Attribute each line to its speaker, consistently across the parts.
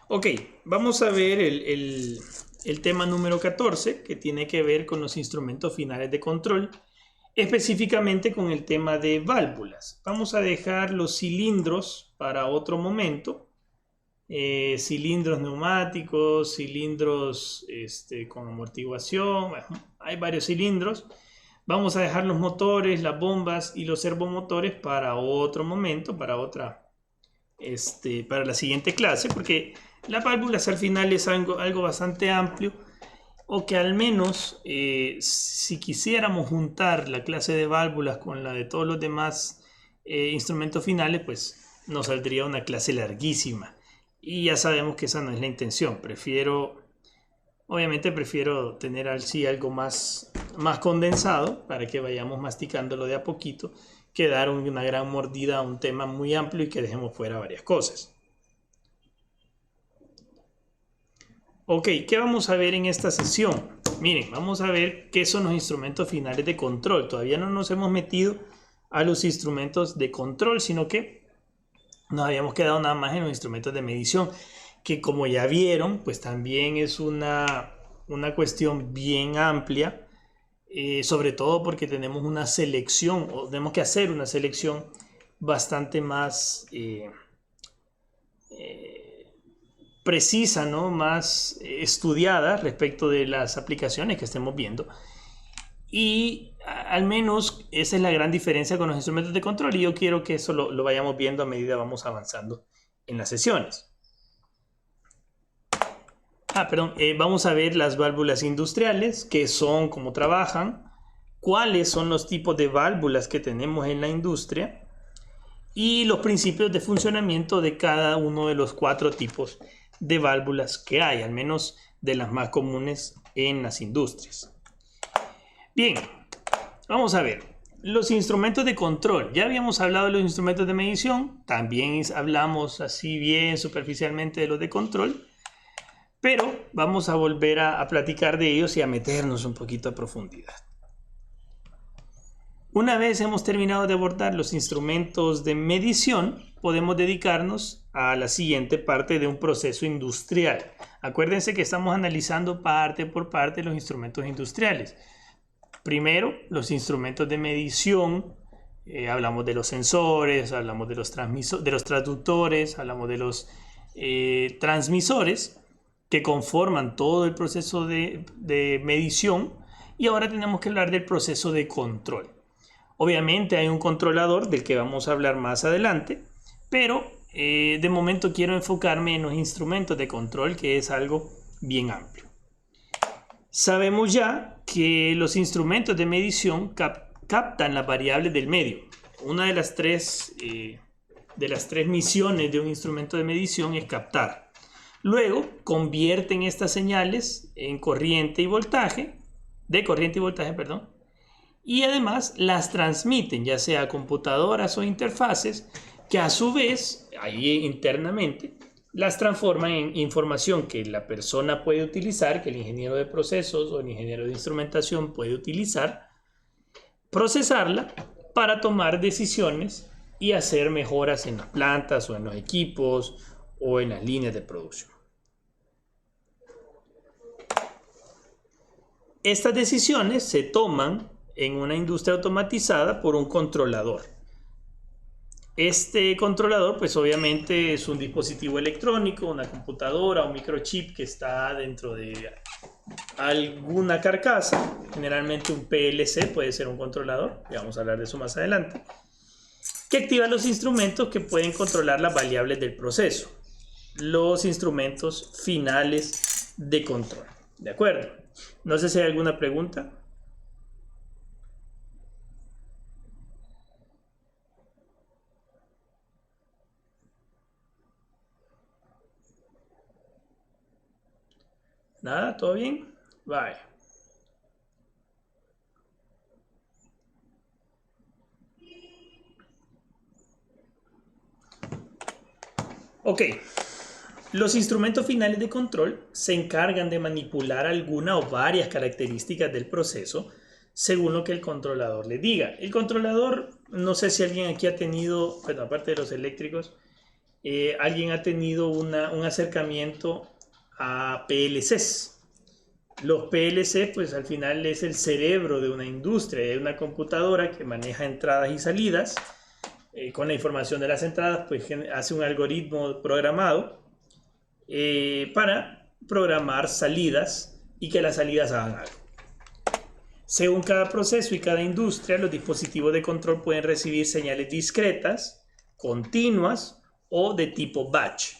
Speaker 1: Ok, vamos a ver el tema número 14, que tiene que ver con los instrumentos finales de control, específicamente con el tema de válvulas. Vamos a dejar los cilindros para otro momento. Cilindros neumáticos, cilindros con amortiguación, bueno, hay varios cilindros. Vamos a dejar los motores, las bombas y los servomotores para otro momento, para la siguiente clase, porque las válvulas al final es algo bastante amplio, o que al menos si quisiéramos juntar la clase de válvulas con la de todos los demás instrumentos finales, pues nos saldría una clase larguísima. Y ya sabemos que esa no es la intención. Obviamente prefiero tener así algo más condensado para que vayamos masticándolo de a poquito, que dar una gran mordida a un tema muy amplio y que dejemos fuera varias cosas. Ok, ¿qué vamos a ver en esta sesión? Miren, vamos a ver qué son los instrumentos finales de control. Todavía no nos hemos metido a los instrumentos de control, sino que nos habíamos quedado nada más en los instrumentos de medición, que como ya vieron, pues también es una cuestión bien amplia, sobre todo porque tenemos una selección, o tenemos que hacer una selección bastante más precisa, ¿no? Más estudiada respecto de las aplicaciones que estemos viendo. Y al menos esa es la gran diferencia con los instrumentos de control, y yo quiero que eso lo vayamos viendo a medida que vamos avanzando en las sesiones. Vamos a ver las válvulas industriales, qué son, cómo trabajan, cuáles son los tipos de válvulas que tenemos en la industria y los principios de funcionamiento de cada uno de los 4 tipos de válvulas que hay, al menos de las más comunes en las industrias. Bien, vamos a ver los instrumentos de control. Ya habíamos hablado de los instrumentos de medición, también hablamos así bien superficialmente de los de control, pero vamos a volver a platicar de ellos y a meternos un poquito a profundidad. Una vez hemos terminado de abordar los instrumentos de medición, podemos dedicarnos a la siguiente parte de un proceso industrial. Acuérdense que estamos analizando parte por parte los instrumentos industriales. Primero, los instrumentos de medición, hablamos de los sensores, hablamos de los transductores, hablamos de los transmisores que conforman todo el proceso de medición, y ahora tenemos que hablar del proceso de control. Obviamente hay un controlador del que vamos a hablar más adelante, pero de momento quiero enfocarme en los instrumentos de control, que es algo bien amplio. Sabemos ya que los instrumentos de medición captan las variables del medio. Una de las tres misiones de un instrumento de medición es captar. Luego convierten estas señales en corriente y voltaje, y además las transmiten ya sea a computadoras o interfaces, que a su vez ahí internamente las transforman en información que la persona puede utilizar, que el ingeniero de procesos o el ingeniero de instrumentación puede utilizar, procesarla para tomar decisiones y hacer mejoras en las plantas o en los equipos o en las líneas de producción. Estas decisiones se toman en una industria automatizada por un controlador. Este controlador, pues obviamente es un dispositivo electrónico, una computadora, un microchip que está dentro de alguna carcasa, generalmente un PLC puede ser un controlador, y vamos a hablar de eso más adelante, que activa los instrumentos que pueden controlar las variables del proceso, los instrumentos finales de control. ¿De acuerdo? No sé si hay alguna pregunta. ¿Nada? ¿Todo bien? Bye. Ok. Los instrumentos finales de control se encargan de manipular alguna o varias características del proceso según lo que el controlador le diga. El controlador, no sé si alguien aquí ha tenido, bueno, aparte de los eléctricos, alguien ha tenido un acercamiento a PLCs. Los PLC, pues al final es el cerebro de una industria, es una computadora que maneja entradas y salidas. Con la información de las entradas, pues hace un algoritmo programado para programar salidas y que las salidas hagan algo. Según cada proceso y cada industria, los dispositivos de control pueden recibir señales discretas, continuas o de tipo batch.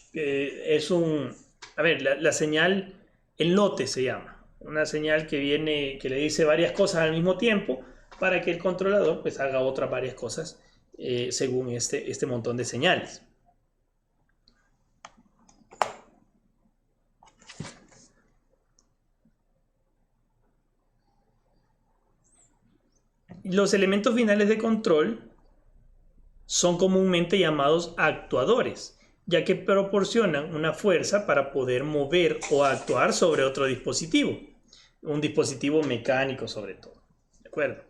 Speaker 1: La señal, el lote se llama. Una señal que le dice varias cosas al mismo tiempo para que el controlador pues haga otras varias cosas según este montón de señales. Los elementos finales de control son comúnmente llamados actuadores, ya que proporcionan una fuerza para poder mover o actuar sobre otro dispositivo, un dispositivo mecánico sobre todo. ¿De acuerdo?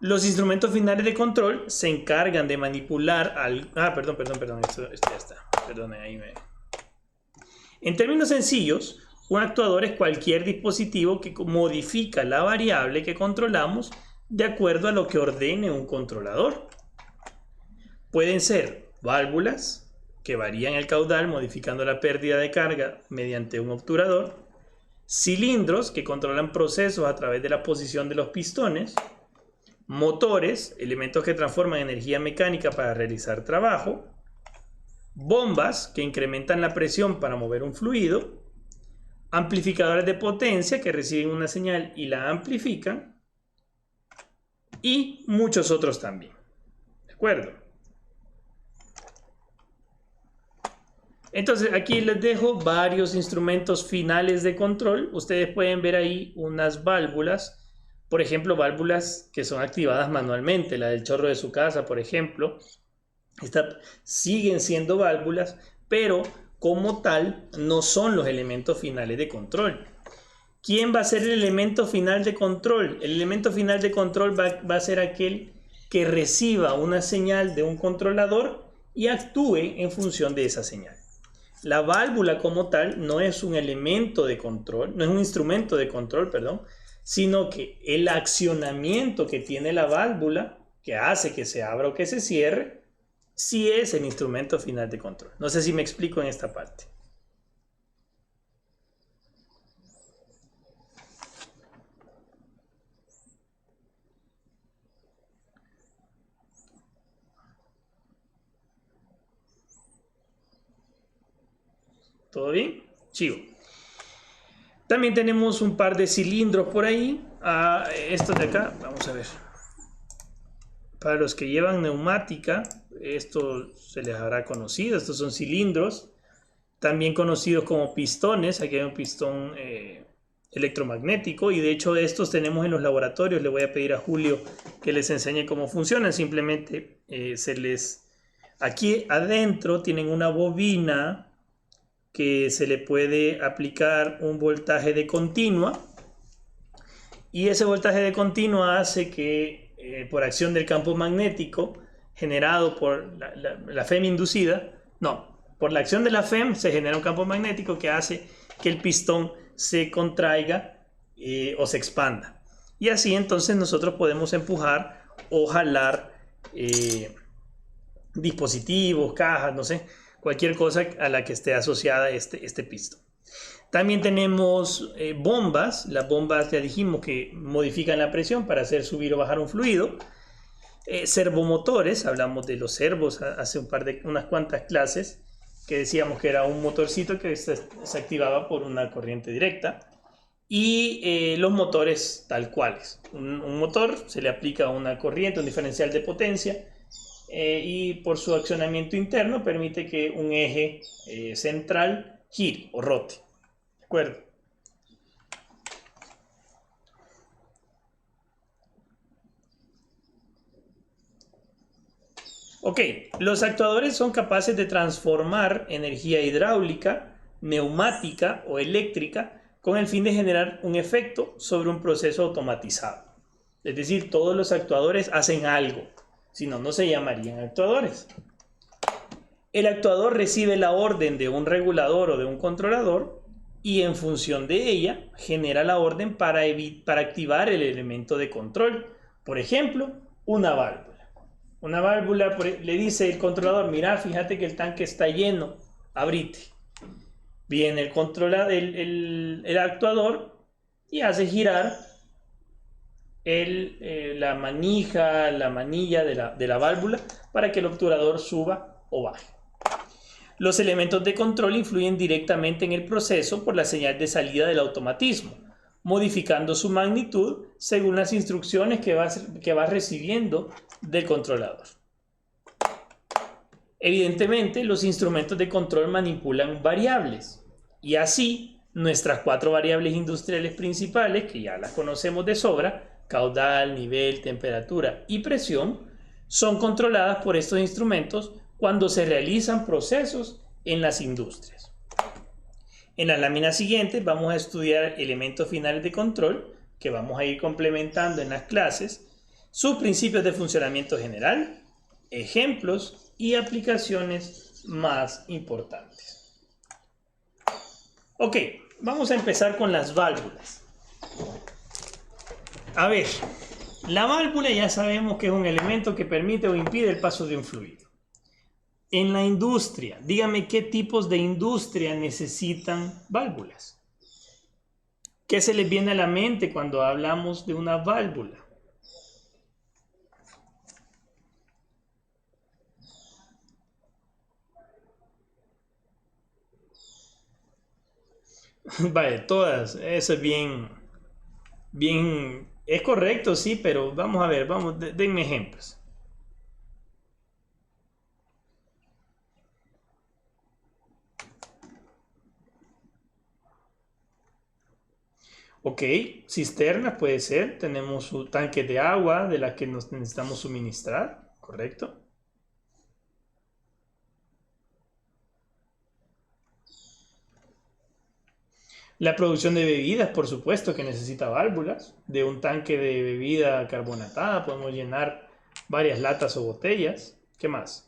Speaker 1: Los instrumentos finales de control se encargan de manipular perdón, esto ya está. Perdón, En términos sencillos, un actuador es cualquier dispositivo que modifica la variable que controlamos de acuerdo a lo que ordene un controlador. Pueden ser válvulas, que varían el caudal modificando la pérdida de carga mediante un obturador, cilindros, que controlan procesos a través de la posición de los pistones, motores, elementos que transforman energía mecánica para realizar trabajo, bombas, que incrementan la presión para mover un fluido, amplificadores de potencia, que reciben una señal y la amplifican, y muchos otros también. ¿De acuerdo? Entonces aquí les dejo varios instrumentos finales de control. Ustedes pueden ver ahí unas válvulas, por ejemplo, válvulas que son activadas manualmente, la del chorro de su casa, por ejemplo. Siguen siendo válvulas, pero como tal no son los elementos finales de control. ¿Quién va a ser el elemento final de control? El elemento final de control va a ser aquel que reciba una señal de un controlador y actúe en función de esa señal. La válvula como tal no es un elemento de control, no es un instrumento de control, perdón, sino que el accionamiento que tiene la válvula, que hace que se abra o que se cierre, sí es el instrumento final de control. No sé si me explico en esta parte. ¿Todo bien? Sigo. También tenemos un par de cilindros por ahí. Estos de acá, vamos a ver. Para los que llevan neumática, esto se les habrá conocido. Estos son cilindros, también conocidos como pistones. Aquí hay un pistón electromagnético y de hecho estos tenemos en los laboratorios. Le voy a pedir a Julio que les enseñe cómo funcionan. Simplemente aquí adentro tienen una bobina que se le puede aplicar un voltaje de continua y ese voltaje de continua hace que por acción del campo magnético generado por la FEM inducida, por la acción de la FEM se genera un campo magnético que hace que el pistón se contraiga o se expanda. Y así entonces nosotros podemos empujar o jalar dispositivos, cajas, no sé, cualquier cosa a la que esté asociada este pistón. También tenemos bombas. Las bombas ya dijimos que modifican la presión para hacer subir o bajar un fluido. Servomotores, hablamos de los servos hace unas cuantas clases, que decíamos que era un motorcito que se activaba por una corriente directa. Y los motores tal cuales. Un motor se le aplica una corriente, un diferencial de potencia, y por su accionamiento interno permite que un eje central gire o rote. ¿De acuerdo? Ok, los actuadores son capaces de transformar energía hidráulica, neumática o eléctrica con el fin de generar un efecto sobre un proceso automatizado. Es decir, todos los actuadores hacen algo. Si no, no se llamarían actuadores. El actuador recibe la orden de un regulador o de un controlador y en función de ella genera la orden para activar el elemento de control. Por ejemplo, una válvula. Una válvula le dice el controlador, mira, fíjate que el tanque está lleno, abrite. Viene el actuador y hace girar la manija, la manilla de la válvula para que el obturador suba o baje. Los elementos de control influyen directamente en el proceso por la señal de salida del automatismo, modificando su magnitud según las instrucciones que va recibiendo del controlador. Evidentemente, los instrumentos de control manipulan variables y así nuestras 4 variables industriales principales, que ya las conocemos de sobra, caudal, nivel, temperatura y presión, son controladas por estos instrumentos cuando se realizan procesos en las industrias. En las láminas siguientes vamos a estudiar elementos finales de control que vamos a ir complementando en las clases, sus principios de funcionamiento general, ejemplos y aplicaciones más importantes. Ok, vamos a empezar con las válvulas. A ver, la válvula ya sabemos que es un elemento que permite o impide el paso de un fluido. En la industria, dígame qué tipos de industria necesitan válvulas. ¿Qué se les viene a la mente cuando hablamos de una válvula? Vale, todas, eso es bien, es correcto, sí, pero vamos a ver, denme ejemplos. Ok, cisternas puede ser, tenemos un tanque de agua de la que nos necesitamos suministrar, ¿correcto? La producción de bebidas, por supuesto que necesita válvulas. De un tanque de bebida carbonatada podemos llenar varias latas o botellas. ¿Qué más?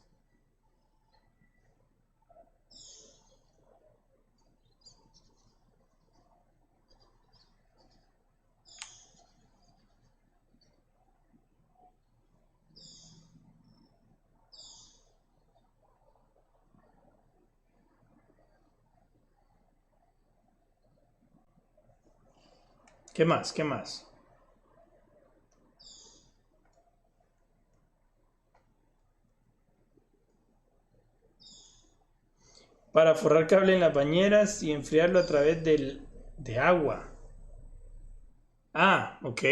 Speaker 1: ¿Qué más? ¿Qué más? Para forrar cable en las bañeras y enfriarlo a través de agua. Ah, ok.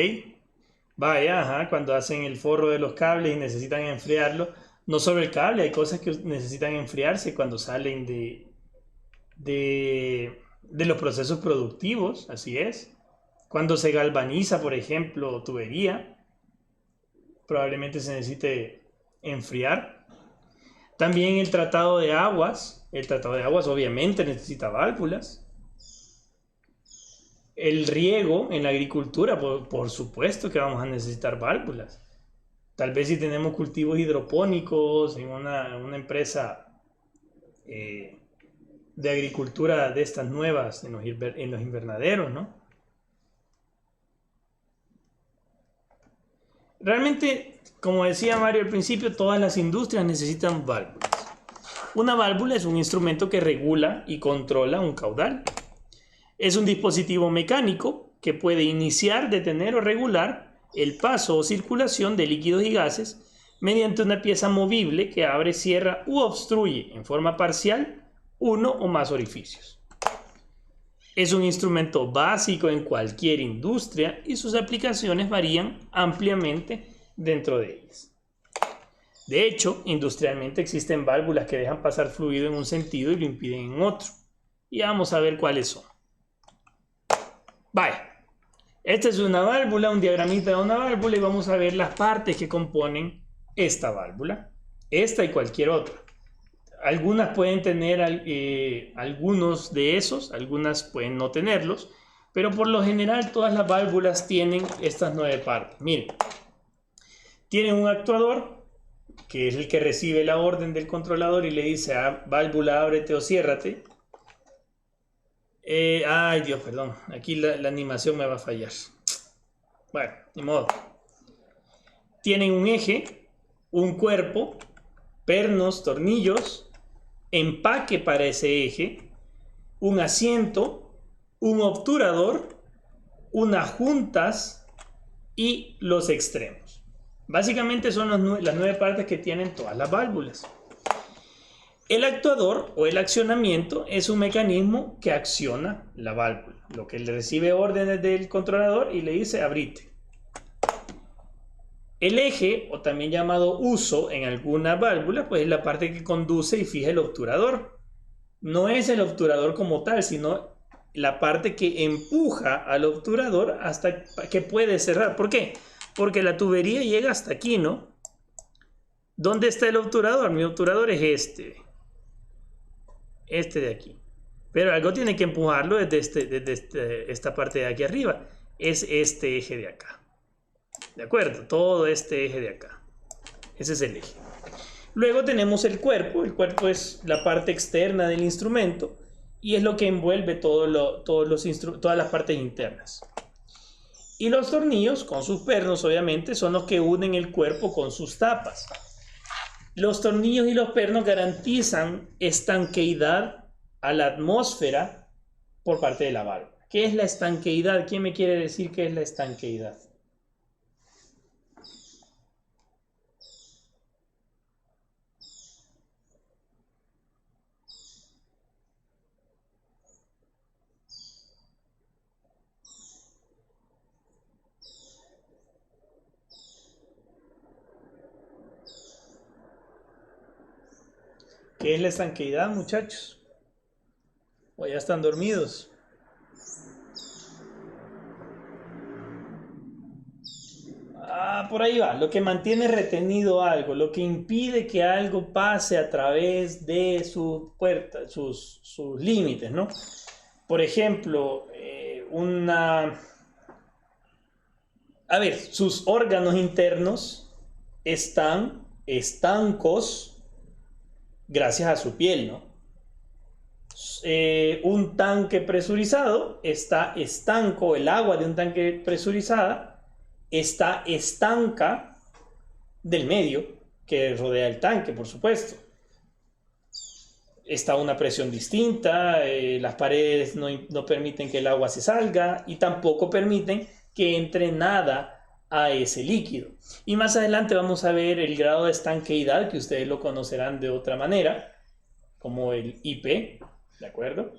Speaker 1: Vaya, ajá, cuando hacen el forro de los cables y necesitan enfriarlo. No solo el cable, hay cosas que necesitan enfriarse cuando salen de los procesos productivos, así es. Cuando se galvaniza, por ejemplo, tubería, probablemente se necesite enfriar. También el tratado de aguas obviamente necesita válvulas. El riego en la agricultura, por supuesto que vamos a necesitar válvulas. Tal vez si tenemos cultivos hidropónicos en una empresa de agricultura de estas nuevas en los invernaderos, ¿no? Realmente, como decía Mario al principio, todas las industrias necesitan válvulas. Una válvula es un instrumento que regula y controla un caudal. Es un dispositivo mecánico que puede iniciar, detener o regular el paso o circulación de líquidos y gases mediante una pieza movible que abre, cierra u obstruye en forma parcial uno o más orificios. Es un instrumento básico en cualquier industria y sus aplicaciones varían ampliamente dentro de ellas. De hecho, industrialmente existen válvulas que dejan pasar fluido en un sentido y lo impiden en otro. Y vamos a ver cuáles son. Vaya, esta es una válvula, un diagramita de una válvula y vamos a ver las partes que componen esta válvula, esta y cualquier otra. Algunas pueden tener algunos de esos, algunas pueden no tenerlos, pero por lo general todas las válvulas tienen estas 9 partes. Miren, tienen un actuador, que es el que recibe la orden del controlador y le dice a válvula ábrete o ciérrate. Ay Dios, perdón, aquí la animación me va a fallar. Bueno, ni modo. Tienen un eje, un cuerpo, pernos, tornillos, empaque para ese eje, un asiento, un obturador, unas juntas y los extremos. Básicamente son las 9 partes que tienen todas las válvulas. El actuador o el accionamiento es un mecanismo que acciona la válvula, lo que le recibe órdenes del controlador y le dice abrite. El eje, o también llamado uso en alguna válvula, pues es la parte que conduce y fija el obturador. No es el obturador como tal, sino la parte que empuja al obturador hasta que puede cerrar. ¿Por qué? Porque la tubería llega hasta aquí, ¿no? ¿Dónde está el obturador? Mi obturador es este de aquí. Pero algo tiene que empujarlo desde esta parte de aquí arriba. Es este eje de acá. ¿De acuerdo? Todo este eje de acá. Ese es el eje. Luego tenemos el cuerpo. El cuerpo es la parte externa del instrumento y es lo que envuelve todas las partes internas. Y los tornillos, con sus pernos obviamente, son los que unen el cuerpo con sus tapas. Los tornillos y los pernos garantizan estanqueidad a la atmósfera por parte de la válvula. ¿Qué es la estanqueidad? ¿Quién me quiere decir qué es la estanqueidad? ¿Qué es la estanqueidad, muchachos? ¿O ya están dormidos? Por ahí va. Lo que mantiene retenido algo, lo que impide que algo pase a través de sus puertas, sus límites, ¿no? Por ejemplo, sus órganos internos están estancos gracias a su piel, ¿no? Un tanque presurizado está estanco, el agua de un tanque presurizada está estanca del medio que rodea el tanque, por supuesto. Está a una presión distinta, las paredes no permiten que el agua se salga y tampoco permiten que entre nada a ese líquido. Y más adelante vamos a ver el grado de estanqueidad, que ustedes lo conocerán de otra manera, como el IP, ¿de acuerdo?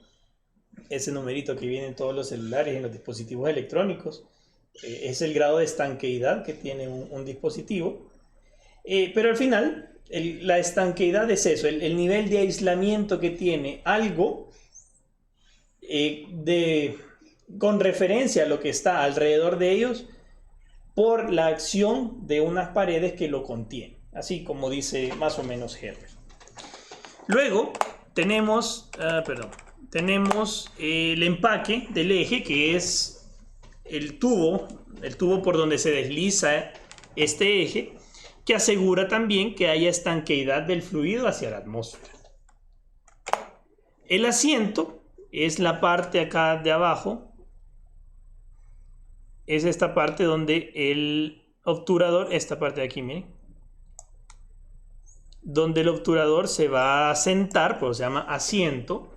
Speaker 1: Ese numerito que viene en todos los celulares y en los dispositivos electrónicos. Es el grado de estanqueidad que tiene un dispositivo. Pero al final, la estanqueidad es eso, el nivel de aislamiento que tiene algo con referencia a lo que está alrededor de ellos por la acción de unas paredes que lo contienen, así como dice más o menos Herbert. Luego tenemos el empaque del eje, que es el tubo por donde se desliza este eje, que asegura también que haya estanqueidad del fluido hacia la atmósfera. El asiento es la parte acá de abajo, es esta parte donde el obturador, esta parte de aquí, miren, donde el obturador se va a sentar, pues se llama asiento,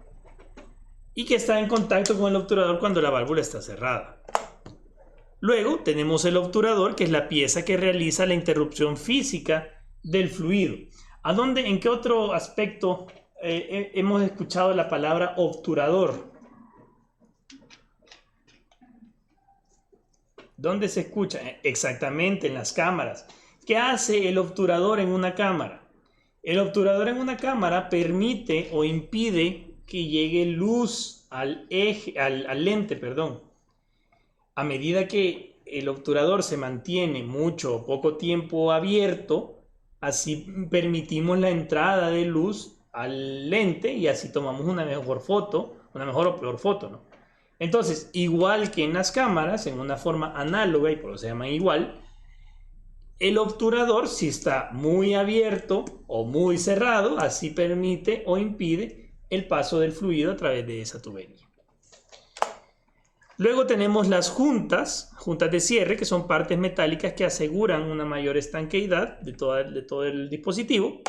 Speaker 1: y que está en contacto con el obturador cuando la válvula está cerrada. Luego tenemos el obturador, que es la pieza que realiza la interrupción física del fluido. ¿En qué otro aspecto hemos escuchado la palabra obturador? ¿Dónde se escucha? Exactamente, en las cámaras. ¿Qué hace el obturador en una cámara? El obturador en una cámara permite o impide que llegue luz al lente, perdón. A medida que el obturador se mantiene mucho o poco tiempo abierto, así permitimos la entrada de luz al lente y así tomamos una mejor o peor foto, ¿no? Entonces, igual que en las cámaras, en una forma análoga, y por eso se llaman igual, El obturador, si está muy abierto o muy cerrado, así permite o impide el paso del fluido a través de esa tubería. Luego tenemos las juntas de cierre, que son partes metálicas que aseguran una mayor estanqueidad de todo el dispositivo.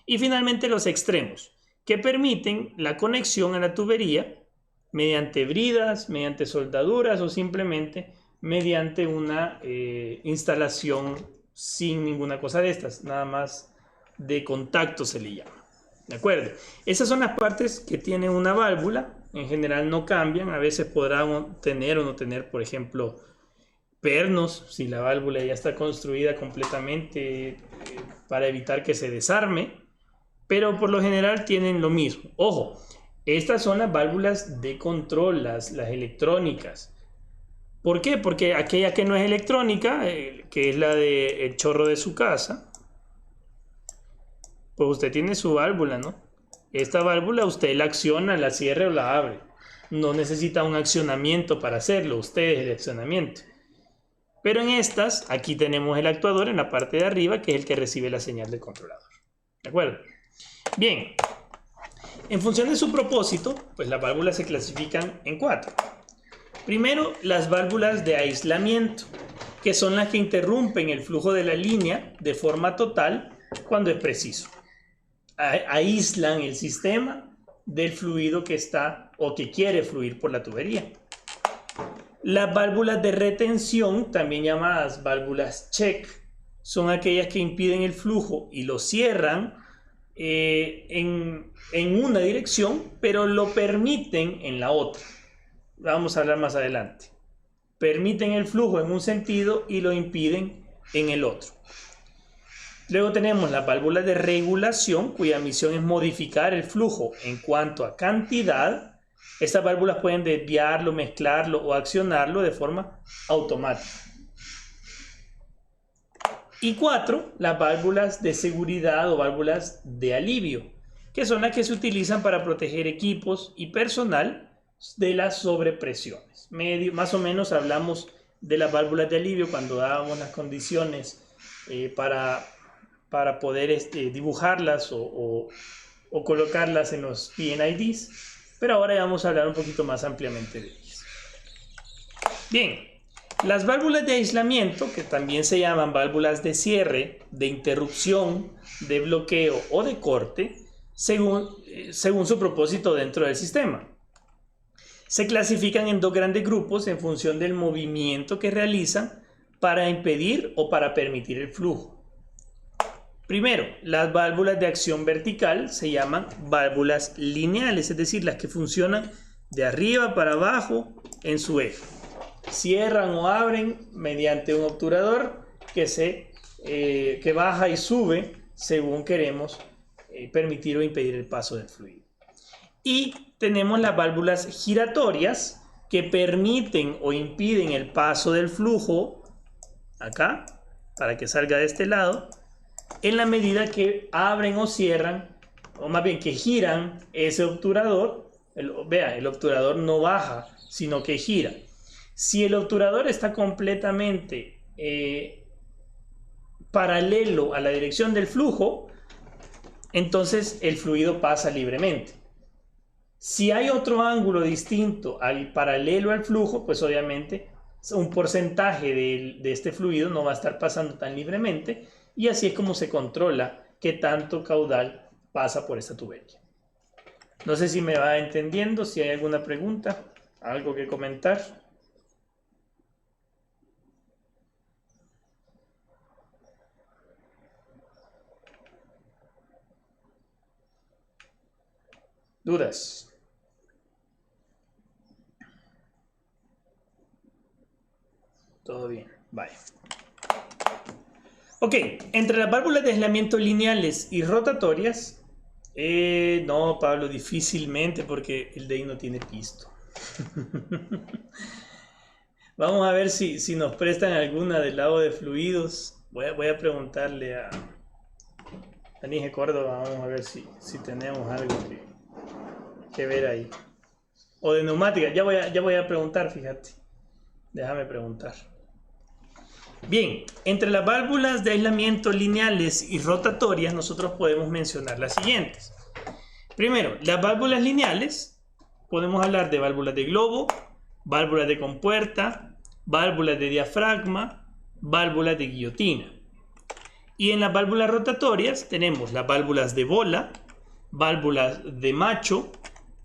Speaker 1: Y finalmente los extremos, que permiten la conexión a la tubería mediante bridas, mediante soldaduras o simplemente mediante una instalación sin ninguna cosa de estas, nada más de contacto se le llama. ¿De acuerdo? Esas son las partes que tienen una válvula. En general no cambian. A veces podrán tener o no tener, por ejemplo, pernos, si la válvula ya está construida completamente para evitar que se desarme. Pero por lo general tienen lo mismo. Ojo, estas son las válvulas de control, las electrónicas. ¿Por qué? Porque aquella que no es electrónica, que es la del chorro de su casa, pues usted tiene su válvula, ¿no? Esta válvula usted la acciona, la cierra o la abre. No necesita un accionamiento para hacerlo, usted es el accionamiento. Pero en estas, aquí tenemos el actuador en la parte de arriba, que es el que recibe la señal del controlador. ¿De acuerdo? Bien, en función de su propósito, pues las válvulas se clasifican en 4. Primero, las válvulas de aislamiento, que son las que interrumpen el flujo de la línea de forma total cuando es preciso. Aíslan el sistema del fluido que está o que quiere fluir por la tubería. Las válvulas de retención, también llamadas válvulas check, son aquellas que impiden el flujo y lo cierran en una dirección, pero lo permiten en la otra. Vamos a hablar más adelante. Permiten el flujo en un sentido y lo impiden en el otro. Luego tenemos las válvulas de regulación, cuya misión es modificar el flujo en cuanto a cantidad. Estas válvulas pueden desviarlo, mezclarlo o accionarlo de forma automática. Y 4, las válvulas de seguridad o válvulas de alivio, que son las que se utilizan para proteger equipos y personal de las sobrepresiones. Más o menos hablamos de las válvulas de alivio cuando dábamos las condiciones para poder dibujarlas o colocarlas en los PNIDs, pero ahora vamos a hablar un poquito más ampliamente de ellas. Bien, las válvulas de aislamiento, que también se llaman válvulas de cierre, de interrupción, de bloqueo o de corte, según su propósito dentro del sistema. Se clasifican en 2 grandes grupos en función del movimiento que realizan para impedir o para permitir el flujo. Primero, las válvulas de acción vertical se llaman válvulas lineales, es decir, las que funcionan de arriba para abajo en su eje. Cierran o abren mediante un obturador que baja y sube según queremos permitir o impedir el paso del fluido. Y tenemos las válvulas giratorias que permiten o impiden el paso del flujo acá, para que salga de este lado, en la medida que abren o cierran, o más bien que giran ese obturador. El obturador no baja, sino que gira. Si el obturador está completamente paralelo a la dirección del flujo, entonces el fluido pasa libremente. Si hay otro ángulo distinto al paralelo al flujo, pues obviamente un porcentaje de este fluido no va a estar pasando tan libremente, y así es como se controla qué tanto caudal pasa por esta tubería. No sé si me va entendiendo, si hay alguna pregunta, algo que comentar. ¿Dudas? Todo bien, vale. Ok, entre las válvulas de aislamiento lineales y rotatorias, no, Pablo, difícilmente, porque el DEI no tiene pisto. Vamos a ver si nos prestan alguna del lado de fluidos. Voy a preguntarle a Anige Córdoba, vamos a ver si tenemos algo que ver ahí. O de neumática, ya voy a preguntar, fíjate. Déjame preguntar. Bien, entre las válvulas de aislamiento lineales y rotatorias nosotros podemos mencionar las siguientes. Primero, las válvulas lineales, podemos hablar de válvulas de globo, válvulas de compuerta, válvulas de diafragma, válvulas de guillotina. Y en las válvulas rotatorias tenemos las válvulas de bola, válvulas de macho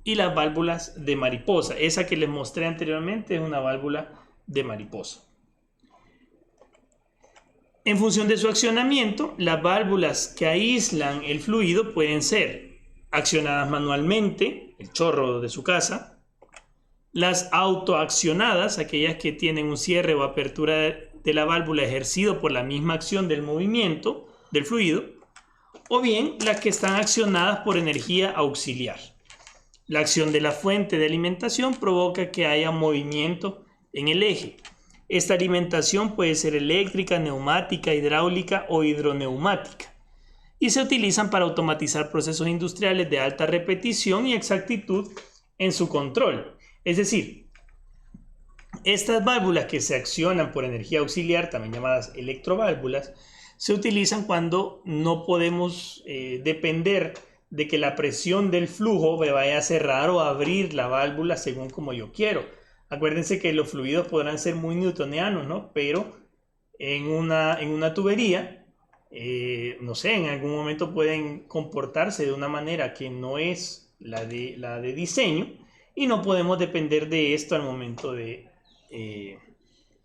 Speaker 1: y las válvulas de mariposa. Esa que les mostré anteriormente es una válvula de mariposa. En función de su accionamiento, las válvulas que aíslan el fluido pueden ser accionadas manualmente, el chorro de su casa, las autoaccionadas, aquellas que tienen un cierre o apertura de la válvula ejercido por la misma acción del movimiento del fluido, o bien las que están accionadas por energía auxiliar. La acción de la fuente de alimentación provoca que haya movimiento en el eje. Esta alimentación puede ser eléctrica, neumática, hidráulica o hidroneumática y se utilizan para automatizar procesos industriales de alta repetición y exactitud en su control. Es decir, estas válvulas que se accionan por energía auxiliar, también llamadas electroválvulas, se utilizan cuando no podemos depender de que la presión del flujo me vaya a cerrar o abrir la válvula según como yo quiero. Acuérdense que los fluidos podrán ser muy newtonianos, ¿no? Pero en una tubería, no sé, en algún momento pueden comportarse de una manera que no es la de diseño y no podemos depender de esto al momento de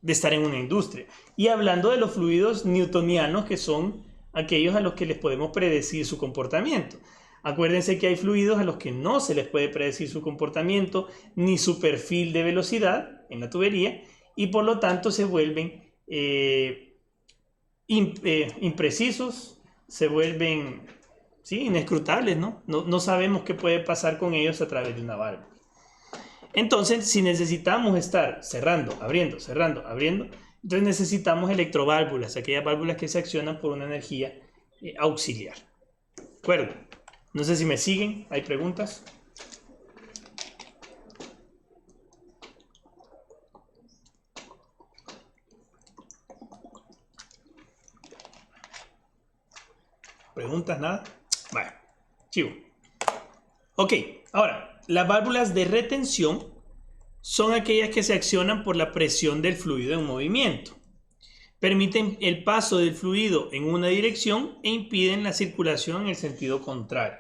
Speaker 1: estar en una industria. Y hablando de los fluidos newtonianos, que son aquellos a los que les podemos predecir su comportamiento. Acuérdense que hay fluidos a los que no se les puede predecir su comportamiento ni su perfil de velocidad en la tubería y por lo tanto se vuelven imprecisos, se vuelven inescrutables, ¿no? No sabemos qué puede pasar con ellos a través de una válvula. Entonces, si necesitamos estar cerrando, abriendo, entonces necesitamos electroválvulas, aquellas válvulas que se accionan por una energía auxiliar. ¿De acuerdo? No sé si me siguen. ¿Hay preguntas? ¿Preguntas? ¿Nada? Vale. Chivo. Ok. Ahora, las válvulas de retención son aquellas que se accionan por la presión del fluido en movimiento. Permiten el paso del fluido en una dirección e impiden la circulación en el sentido contrario.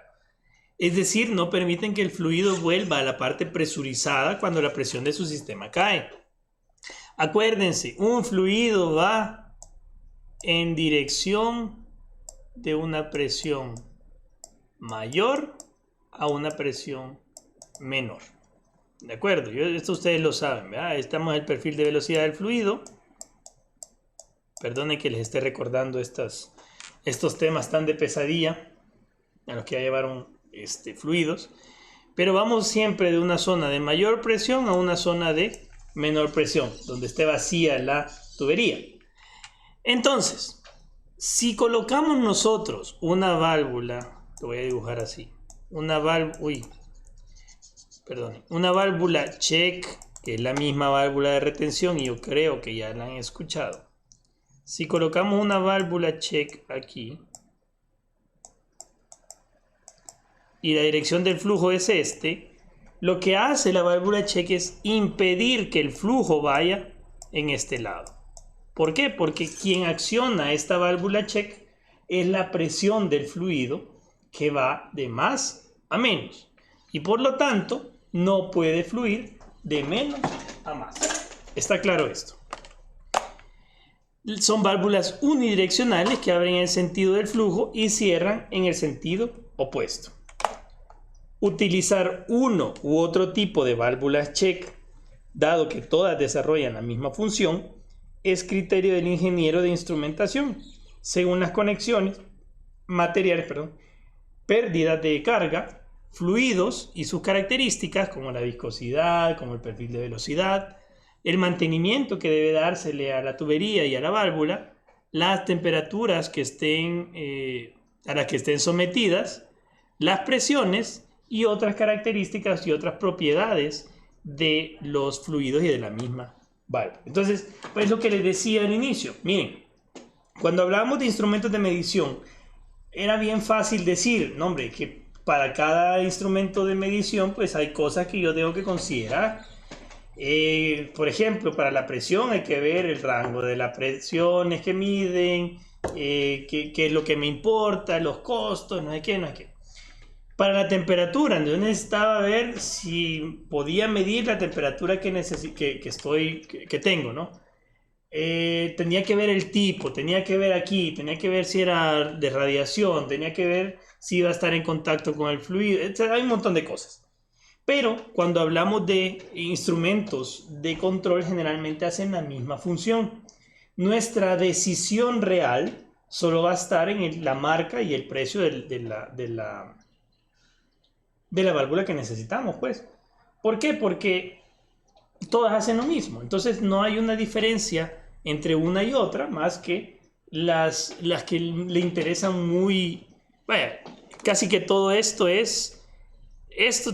Speaker 1: Es decir, no permiten que el fluido vuelva a la parte presurizada cuando la presión de su sistema cae. Acuérdense, un fluido va en dirección de una presión mayor a una presión menor. ¿De acuerdo? Esto ustedes lo saben, ¿verdad? Estamos en el perfil de velocidad del fluido. Perdonen que les esté recordando estos temas tan de pesadilla a los que ya llevaron fluidos, pero vamos siempre de una zona de mayor presión a una zona de menor presión, donde esté vacía la tubería. Entonces, si colocamos nosotros una válvula, lo voy a dibujar así, una válvula check, que es la misma válvula de retención y yo creo que ya la han escuchado. Si colocamos una válvula check aquí y la dirección del flujo es lo que hace la válvula check es impedir que el flujo vaya en este lado. ¿Por qué? Porque quien acciona esta válvula check es la presión del fluido que va de más a menos y por lo tanto no puede fluir de menos a más. ¿Está claro esto? Son válvulas unidireccionales que abren el sentido del flujo y cierran en el sentido opuesto. Utilizar uno u otro tipo de válvulas check, dado que todas desarrollan la misma función, es criterio del ingeniero de instrumentación, según las conexiones, materiales, pérdidas de carga, fluidos y sus características como la viscosidad, como el perfil de velocidad, el mantenimiento que debe dársele a la tubería y a la válvula, las temperaturas que a las que estén sometidas, las presiones y otras características y otras propiedades de los fluidos y de la misma Vale, entonces, pues lo que les decía al inicio, miren, cuando hablábamos de instrumentos de medición, era bien fácil decir, no hombre, que para cada instrumento de medición, pues hay cosas que yo tengo que considerar. Por ejemplo, para la presión hay que ver el rango de las presiones que miden, qué es lo que me importa, los costos, no sé qué, no sé qué. Para la temperatura, yo necesitaba ver si podía medir la temperatura que tengo, ¿no? Tenía que ver el tipo, tenía que ver aquí, tenía que ver si era de radiación, tenía que ver si iba a estar en contacto con el fluido, etc. Hay un montón de cosas. Pero cuando hablamos de instrumentos de control, generalmente hacen la misma función. Nuestra decisión real solo va a estar en la marca y el precio de la válvula que necesitamos, pues. ¿Por qué? Porque todas hacen lo mismo. Entonces no hay una diferencia entre una y otra, más que las que le interesan muy... Vaya, casi que todo esto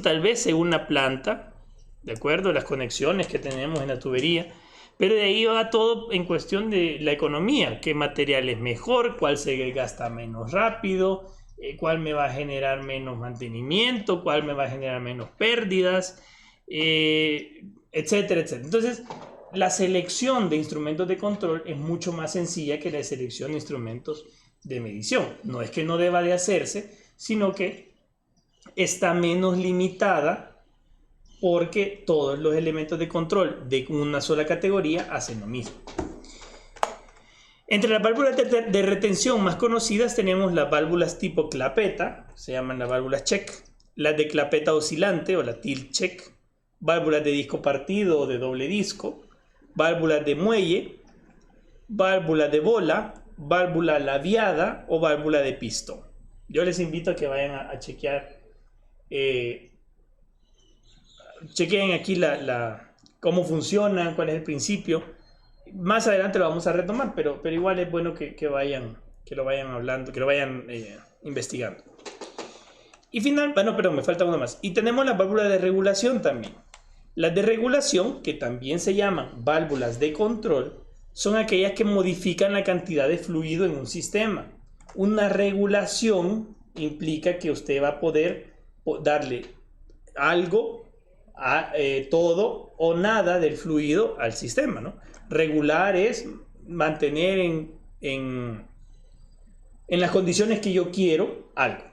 Speaker 1: tal vez según la planta, ¿de acuerdo? Las conexiones que tenemos en la tubería, pero de ahí va todo en cuestión de la economía, qué material es mejor, cuál se gasta menos rápido, cuál me va a generar menos mantenimiento, cuál me va a generar menos pérdidas, etcétera, etcétera. Entonces, la selección de instrumentos de control es mucho más sencilla que la selección de instrumentos de medición. No es que no deba de hacerse, sino que está menos limitada porque todos los elementos de control de una sola categoría hacen lo mismo. Entre las válvulas de retención más conocidas tenemos las válvulas tipo clapeta, se llaman las válvulas check, las de clapeta oscilante o la tilt check, válvulas de disco partido o de doble disco, válvulas de muelle, válvulas de bola, válvula labiada o válvula de pistón. Yo les invito a que vayan a chequear, chequen aquí cómo funcionan, cuál es el principio. Más adelante lo vamos a retomar, pero igual es bueno que lo vayan hablando, que lo vayan investigando. Y perdón, me falta uno más. Y tenemos las válvulas de regulación también. Las de regulación, que también se llaman válvulas de control, son aquellas que modifican la cantidad de fluido en un sistema. Una regulación implica que usted va a poder darle algo, todo o nada del fluido al sistema, ¿no? Regular es mantener en las condiciones que yo quiero algo.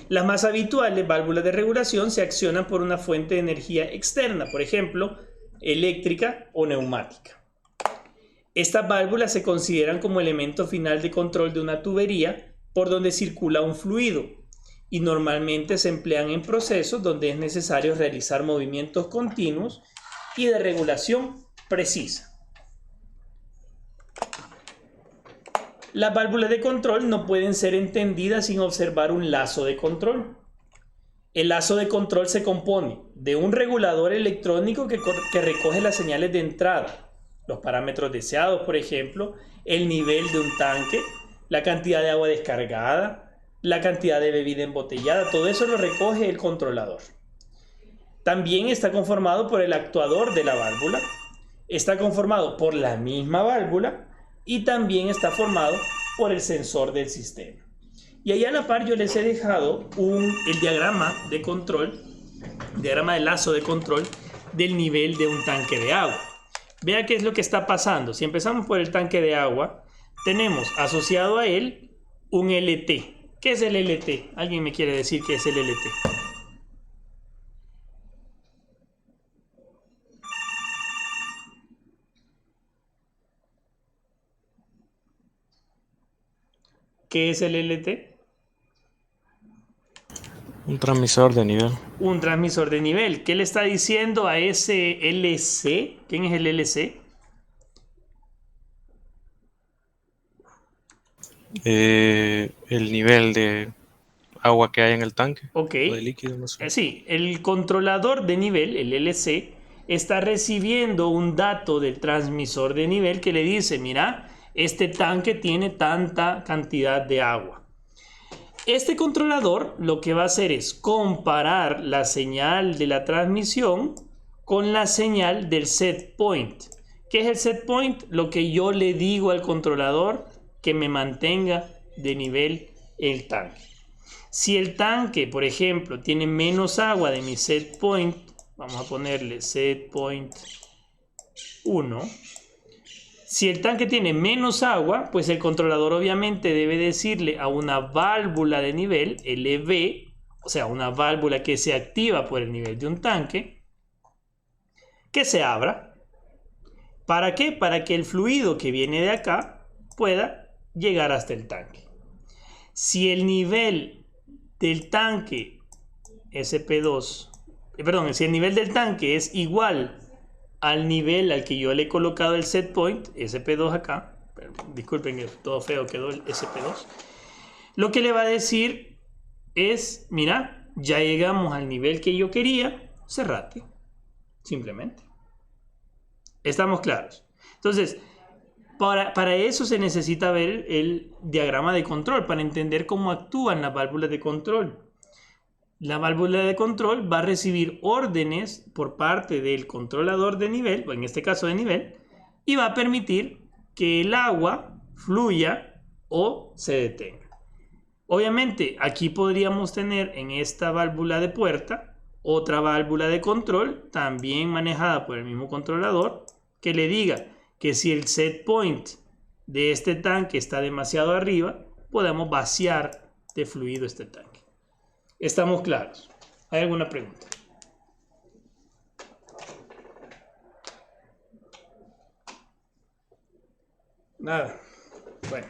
Speaker 1: Las más habituales válvulas de regulación se accionan por una fuente de energía externa, por ejemplo, eléctrica o neumática. Estas válvulas se consideran como elemento final de control de una tubería por donde circula un fluido y normalmente se emplean en procesos donde es necesario realizar movimientos continuos y de regulación precisa. Las válvulas de control no pueden ser entendidas sin observar un lazo de control. El lazo de control se compone de un regulador electrónico que recoge las señales de entrada, los parámetros deseados, por ejemplo, el nivel de un tanque, la cantidad de agua descargada, la cantidad de bebida embotellada, todo eso lo recoge el controlador. También está conformado por el actuador de la válvula, está conformado por la misma válvula y también está formado por el sensor del sistema. Y ahí a la par yo les he dejado el diagrama de control, diagrama de lazo de control del nivel de un tanque de agua. Vea qué es lo que está pasando. Si empezamos por el tanque de agua, tenemos asociado a él un LT. ¿Qué es el LT? ¿Alguien me quiere decir qué es el LT? ¿Qué es el LT?
Speaker 2: Un transmisor de nivel.
Speaker 1: Un transmisor de nivel. ¿Qué le está diciendo a ese LC? ¿Quién es el LC?
Speaker 2: El nivel de agua que hay en el tanque.
Speaker 1: Ok.
Speaker 2: O de líquido, no sé.
Speaker 1: Sí, el controlador de nivel, el LC, está recibiendo un dato del transmisor de nivel que le dice, mira, este tanque tiene tanta cantidad de agua. Este controlador lo que va a hacer es comparar la señal de la transmisión con la señal del set point. ¿Qué es el set point? Lo que yo le digo al controlador que me mantenga de nivel el tanque. Si el tanque, por ejemplo, tiene menos agua de mi set point, vamos a ponerle set point 1. Si el tanque tiene menos agua, pues el controlador obviamente debe decirle a una válvula de nivel, LV, o sea, una válvula que se activa por el nivel de un tanque, que se abra. ¿Para qué? Para que el fluido que viene de acá pueda llegar hasta el tanque. Si el nivel del tanque SP2, si el nivel del tanque es igual al nivel al que yo le he colocado el set point, SP2 acá, disculpen que todo feo quedó el SP2, lo que le va a decir es, mira, ya llegamos al nivel que yo quería, cerrate, simplemente. ¿Estamos claros? Entonces, para eso se necesita ver el diagrama de control, para entender cómo actúan las válvulas de control. La válvula de control va a recibir órdenes por parte del controlador de nivel, o en este caso de nivel, y va a permitir que el agua fluya o se detenga. Obviamente, aquí podríamos tener en esta válvula de puerta otra válvula de control, también manejada por el mismo controlador, que le diga que si el set point de este tanque está demasiado arriba, podemos vaciar de fluido este tanque. ¿Estamos claros? ¿Hay alguna pregunta? Nada. Bueno.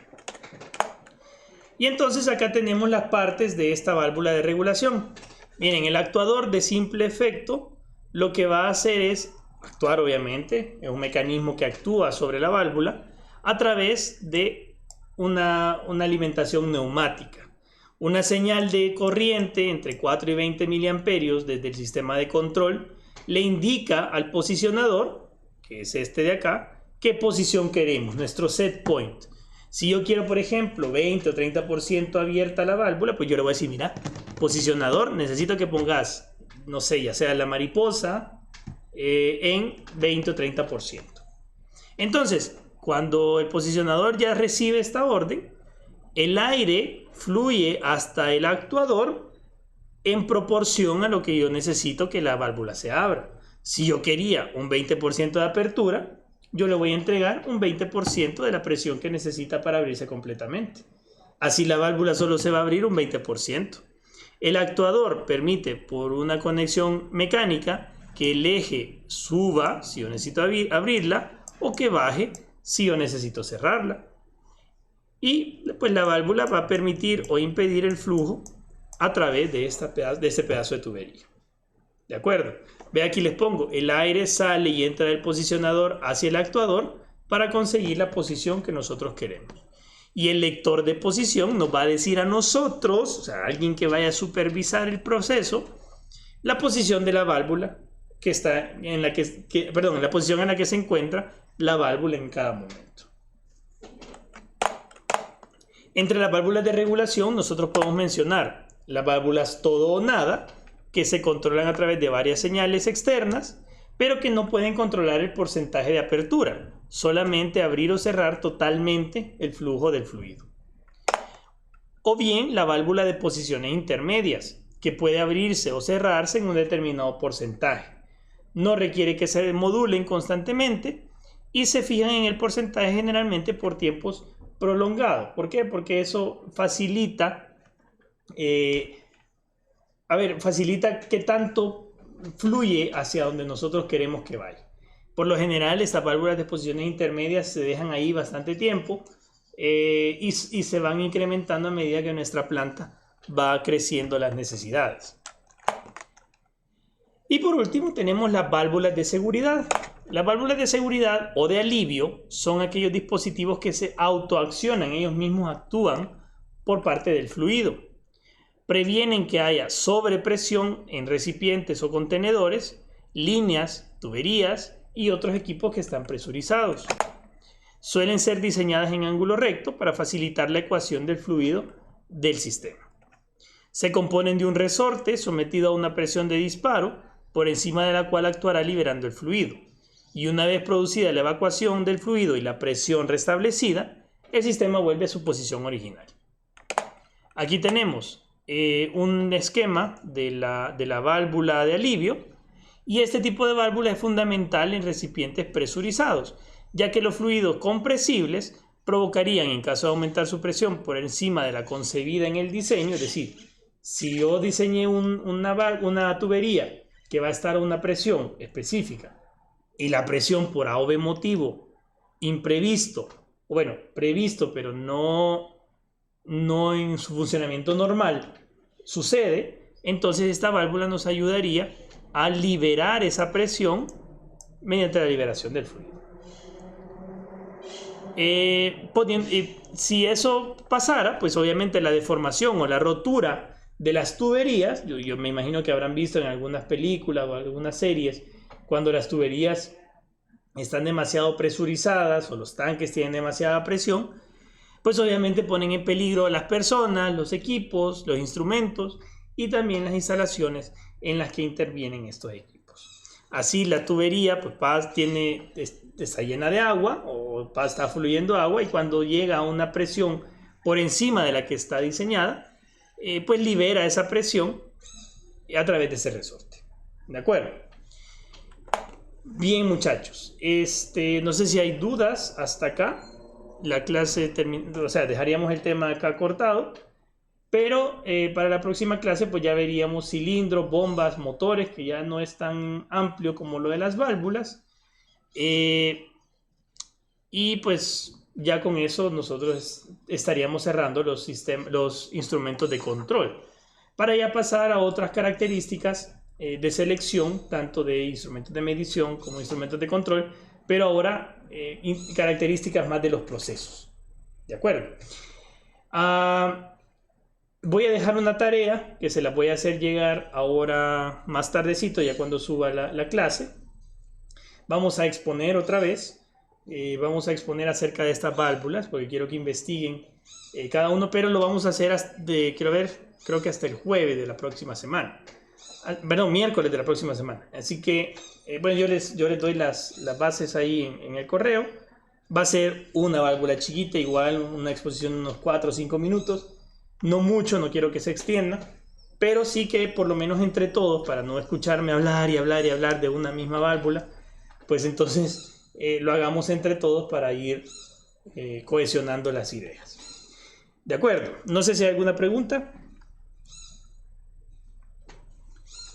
Speaker 1: Y entonces acá tenemos las partes de esta válvula de regulación. Miren, el actuador de simple efecto lo que va a hacer es actuar, obviamente, es un mecanismo que actúa sobre la válvula a través de una alimentación neumática. Una señal de corriente entre 4 y 20 miliamperios desde el sistema de control le indica al posicionador, que es este de acá, qué posición queremos, nuestro set point. Si yo quiero, por ejemplo, 20 o 30% abierta la válvula, pues yo le voy a decir, mira, posicionador, necesito que pongas, no sé, ya sea la mariposa, en 20 o 30%. Entonces, cuando el posicionador ya recibe esta orden, el aire fluye hasta el actuador en proporción a lo que yo necesito que la válvula se abra. Si yo quería un 20% de apertura, yo le voy a entregar un 20% de la presión que necesita para abrirse completamente. Así la válvula solo se va a abrir un 20%. El actuador permite, por una conexión mecánica, que el eje suba si yo necesito abrirla o que baje si yo necesito cerrarla. Y pues la válvula va a permitir o impedir el flujo a través de ese pedazo de tubería. ¿De acuerdo? Ve, aquí les pongo, el aire sale y entra del posicionador hacia el actuador para conseguir la posición que nosotros queremos. Y el lector de posición nos va a decir a nosotros, o sea, alguien que vaya a supervisar el proceso, la posición de la válvula que está en la la posición en la que se encuentra la válvula en cada momento. Entre las válvulas de regulación nosotros podemos mencionar las válvulas todo o nada, que se controlan a través de varias señales externas, pero que no pueden controlar el porcentaje de apertura, solamente abrir o cerrar totalmente el flujo del fluido. O bien la válvula de posiciones intermedias, que puede abrirse o cerrarse en un determinado porcentaje. No requiere que se modulen constantemente y se fijan en el porcentaje generalmente por tiempos prolongados. ¿Por qué? Porque eso facilita, facilita qué tanto fluye hacia donde nosotros queremos que vaya. Por lo general, estas válvulas de posiciones intermedias se dejan ahí bastante tiempo y se van incrementando a medida que nuestra planta va creciendo las necesidades. Y por último tenemos las válvulas de seguridad. Las válvulas de seguridad o de alivio son aquellos dispositivos que se autoaccionan, ellos mismos actúan por parte del fluido. Previenen que haya sobrepresión en recipientes o contenedores, líneas, tuberías y otros equipos que están presurizados. Suelen ser diseñadas en ángulo recto para facilitar la ecuación del fluido del sistema. Se componen de un resorte sometido a una presión de disparo por encima de la cual actuará liberando el fluido. Y una vez producida la evacuación del fluido y la presión restablecida, el sistema vuelve a su posición original. Aquí tenemos un esquema de la válvula de alivio, y este tipo de válvula es fundamental en recipientes presurizados, ya que los fluidos compresibles provocarían, en caso de aumentar su presión por encima de la concebida en el diseño, es decir, si yo diseñé una tubería que va a estar a una presión específica y la presión por A o B motivo imprevisto, o bueno, previsto pero no en su funcionamiento normal sucede, entonces esta válvula nos ayudaría a liberar esa presión mediante la liberación del fluido. Si eso pasara, pues obviamente la deformación o la rotura de las tuberías, yo me imagino que habrán visto en algunas películas o algunas series, cuando las tuberías están demasiado presurizadas o los tanques tienen demasiada presión, pues obviamente ponen en peligro a las personas, los equipos, los instrumentos y también las instalaciones en las que intervienen estos equipos. Así la tubería pues está llena de agua o está fluyendo agua, y cuando llega a una presión por encima de la que está diseñada, pues libera esa presión a través de ese resorte. ¿De acuerdo? Bien, muchachos, no sé si hay dudas hasta acá. La clase termina, o sea, dejaríamos el tema acá cortado, pero para la próxima clase pues ya veríamos cilindros, bombas, motores, que ya no es tan amplio como lo de las válvulas, y pues ya con eso nosotros estaríamos cerrando los instrumentos de control, para ya pasar a otras características de selección, tanto de instrumentos de medición como instrumentos de control, pero ahora características más de los procesos. ¿De acuerdo? Voy a dejar una tarea que se la voy a hacer llegar ahora más tardecito, ya cuando suba la clase. Vamos a exponer otra vez. Vamos a exponer acerca de estas válvulas, porque quiero que investiguen cada uno, pero lo vamos a hacer creo que hasta el jueves de la próxima semana. Perdón, miércoles de la próxima semana. Así que, bueno, yo les doy las bases ahí en el correo. Va a ser una válvula chiquita, igual una exposición de unos 4 o 5 minutos. No mucho, no quiero que se extienda, pero sí que por lo menos entre todos, para no escucharme hablar y hablar y hablar de una misma válvula, pues entonces lo hagamos entre todos para ir cohesionando las ideas. ¿De acuerdo? No sé si hay alguna pregunta.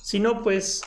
Speaker 1: Si no, pues